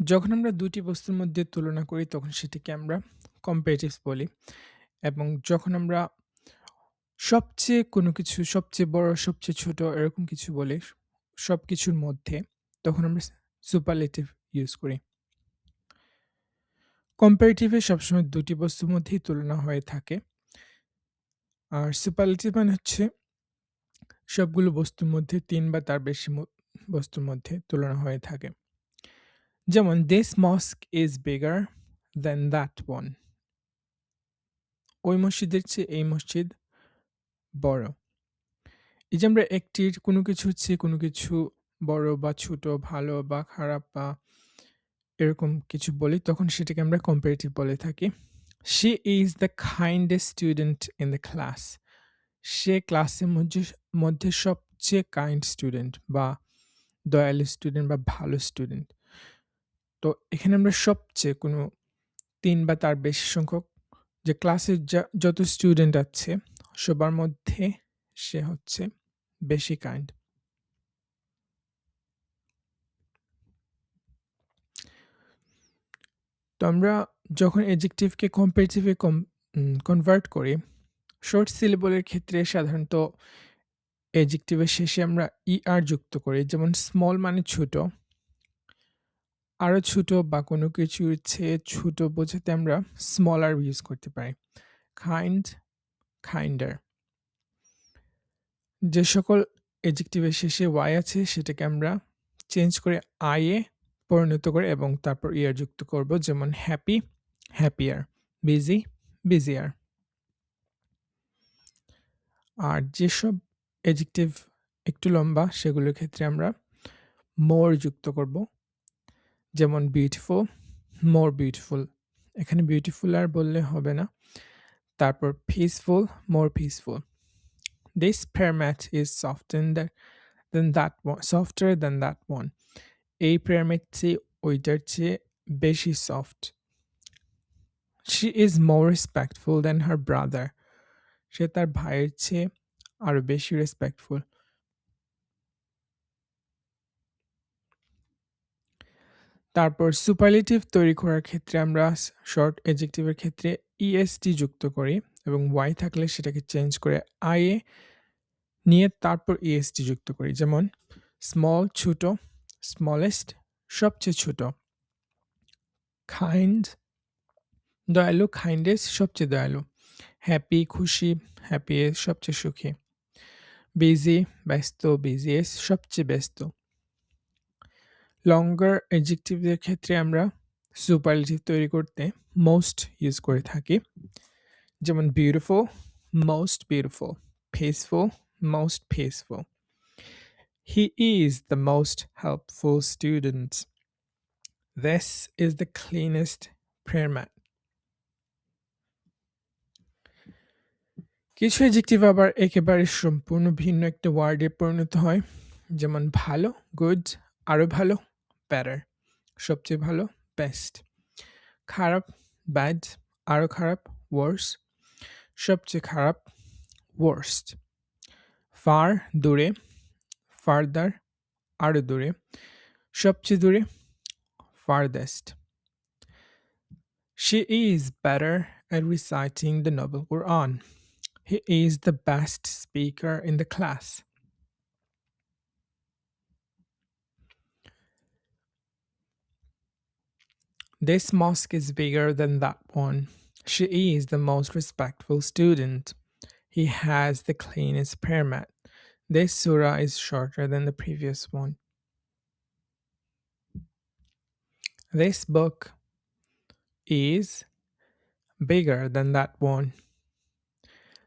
যখন আমরা ২ টি বস্তুর মধ্যে তুলনা করি তখন সেটিকে আমরা comparatives বলি এবং যখন আমরা সবচেয়ে কোনো কিছু সবচেয়ে বড়, সবচেয়ে ছোট এরকম কিছু বলি সবকিছুর মধ্যে তখন আমরা superlative ইউজ করি। comparative এ সবসময় ২ টি বস্তুর মধ্যেই তুলনা হয়ে থাকে। আর superlative মানে হচ্ছে সবগুলো বস্তুর মধ্যে ৩ বা তার বেশি বস্তুর মধ্যে তুলনা হয়ে থাকে। যেমন "This mosque is bigger than that one." ওই মসজিদের চেয়ে এই মসজিদ বড়। এই যে আমরা একটির কোনো কিছু হচ্ছে কোনো কিছু বড় বা ছোট, ভালো বা খারাপ বা এরকম কিছু বলি তখন সেটাকে আমরা comparative বলে থাকি। "She is the kindest student in the class." সে ক্লাসের মধ্যে সবচেয়ে কাইন্ড স্টুডেন্ট বা দয়ালু স্টুডেন্ট বা ভালো স্টুডেন্ট। তো এখানে আমরা সবচেয়ে কোনো ৩ বা তার বেশি সংখ্যক যে ক্লাসের যত স্টুডেন্ট আছে সবার মধ্যে সে হচ্ছে বেশি কাইন্ড। তো আমরা যখন adjective কে comparative এ কনভার্ট করি, শর্ট সিলেবল এর ক্ষেত্রে সাধারণত adjective এর শেষে আমরা er যুক্ত করি। যেমন স্মল মানে ছোট। আরো ছোট বা কোনো কিছুর চেয়ে ছোট বোঝাতে আমরা smaller ইউজ করতে পারি। kind, kinder. যে সকল adjective এর শেষে y আছে সেটাকে আমরা চেঞ্জ করে I এ পরিণত করে এবং তারপর er যুক্ত করব। যেমন হ্যাপি, happier, বিজি, busier. আর যেসব adjective একটু লম্বা সেগুলোর ক্ষেত্রে আমরা more যুক্ত করব। যেমন বিউটিফুল, more beautiful. এখানে বিউটিফুল আর বললে হবে না। তারপর peaceful, more peaceful. This prayer mat is softer than that one. এই prayer mat চেয়ে ওইটার চেয়ে বেশি soft. She is more respectful than her brother. সে তার ভাইয়ের চেয়ে আরো বেশি রেসপেক্টফুল। তারপর সুপারলেটিভ তৈরি করার ক্ষেত্রে আমরা শর্ট অ্যাডজেক্টিভ এর ক্ষেত্রে est যুক্ত করি এবং y থাকলে সেটাকে চেঞ্জ করে I এ নিয়ে তারপর est যুক্ত করি। যেমন স্মল ছোট, স্মলেস্ট সবচেয়ে ছোট। কাইন্ড দয়ালু, কাইন্ডেস্ট সবচেয়ে দয়ালু। হ্যাপি খুশি, হ্যাপিয়েস্ট সবচেয়ে সুখী। বিজি ব্যস্ত, বিজিয়েস্ট সবচেয়ে ব্যস্ত। লঙ্গার অ্যাডজেক্টিভের ক্ষেত্রে আমরা সুপারলেটিভ তৈরি করতে মোস্ট ইউজ করে থাকি। যেমন beautiful, most beautiful. Peaceful, most peaceful. He is the most helpful student. This is the cleanest prayer mat. কিছু অ্যাডজেক্টিভ আবার একেবারে সম্পূর্ণ ভিন্ন একটা ওয়ার্ডে পরিণত হয়। যেমন ভালো, গুড, আরো ভালো, বেটার, সবচেয়ে ভালো, বেস্ট। খারাপ, ব্যাড, আরো খারাপ, ওয়ার্স, সবচেয়ে খারাপ, ওয়ার্স্ট। ফার দূরে, ফারদার আরো দূরে, সবচেয়ে দূরে, farthest. She is better at reciting the Noble Quran. He is the best speaker in the class. This mosque is bigger than that one. She is the most respectful student. He has the cleanest prayer mat. This surah is shorter than the previous one. This book is bigger than that one.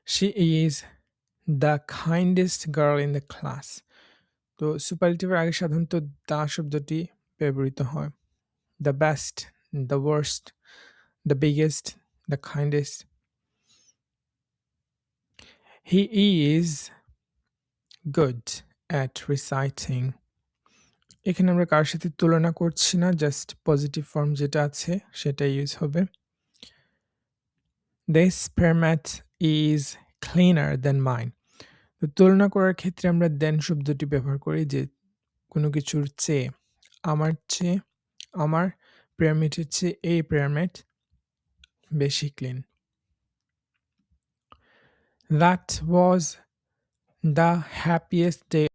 She is the kindest girl in the class. তো সুপারলেটিভের আগে সাধারণত দা শব্দটি ব্যবহৃত হয়। The best, the worst, the biggest, the kindest. He is good at reciting. এখানে আমরা কার সাথে তুলনা করছি না, জাস্ট পজিটিভ ফর্ম যেটা আছে সেটা ইউজ হবে। This prayer mat is cleaner than mine. তো তুলনা করার ক্ষেত্রে আমরা দেন শব্দটি ব্যবহার করি যে কোনো কিছুর চেয়ে, আমার চেয়ে, আমার পিরামিড হচ্ছে এই পিরামিড বেশি clean. That was the happiest day